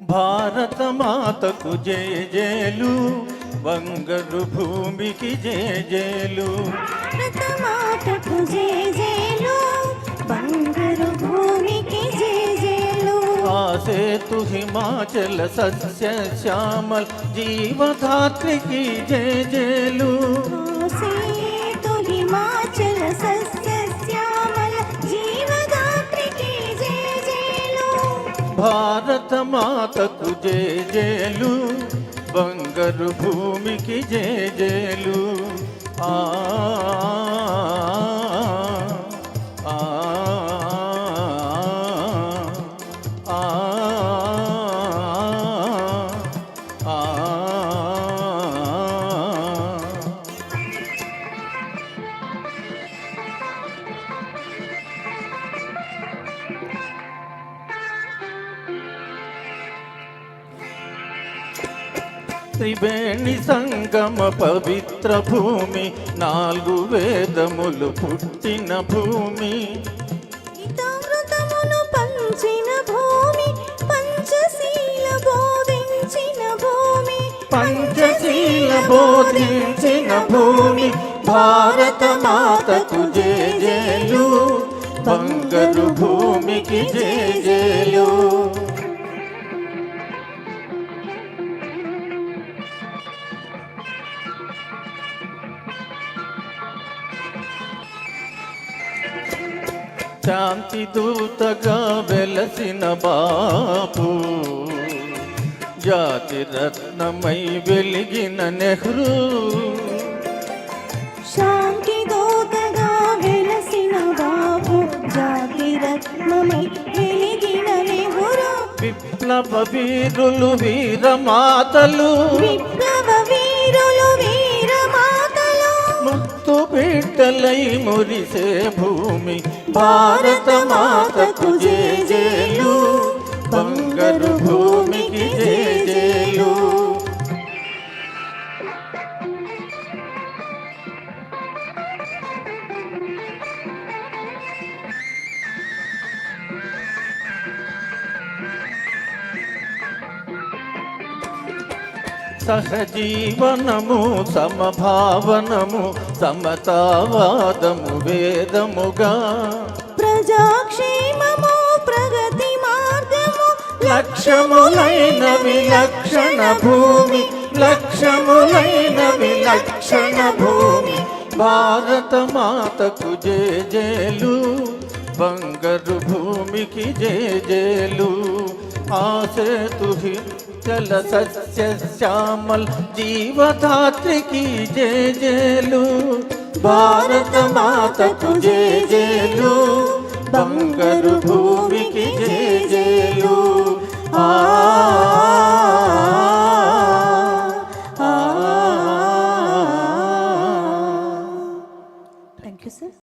భారత మాతకు జయ జయలు, బంగారు భూమికి జయ జయలు. భారత మాతకు జయ జయలు, బంగారు భూమికి జయ జయలు. ఆసేతు హిమాచల సస్య శ్యామల జీవధాత్రికి జయ జయలు. ఆసేతు హిమాచల సస్య శ్యామల జీవధాత్రికి జయ జయలు. భారత మాతకు జయ జయలు, బంగారు భూమికి జయ జయలు. ఆ ఆ ఆ త్రివేణి సంగమ పవిత్ర భూమి, 4 వేదములు పుట్టిన భూమి. గీతామృతమును పంచిన భూమి, పంచశీల బోధించిన భూమి. పంచశీల బోధించిన భూమి. భారత మాతకు జయ జయలు, బంగారు భూమికి జయ జయలు. శాంతి దూతగా వెలసిన బాపు, జాతి రత్నమై వెలిగిన నెహ్రూ. శాంతి దూతగా వెలసిన బాపు, జాతి రత్నమై వెలిగిన నెహ్రూ. విప్లవ వీరులు వీరమాతలు, విప్లవ వీరులు వీరమాతలు. ముత్తు బిడ్డలై మురిసే భూమి. భారత మాతకు జయ జయలు, బంగారు భూమికి జయ జయలు. సహజీవనము సమభావనము, సమతావాదము వేదముగా. ప్రజాక్షేమము ప్రగతి మార్గము, లక్ష్యములైన విలక్షణ భూమి. లక్ష్యములైన విలక్షణ భూమి. భారత మాతకు జయ జయలు, బంగారు భూమికి జయ జయలు. ఆసేతు హిమాచల సస్య శ్యామల జీవధాత్రికి జయ జయలు. భారత మాతకు జయ జయలు, బంగారు భూమి.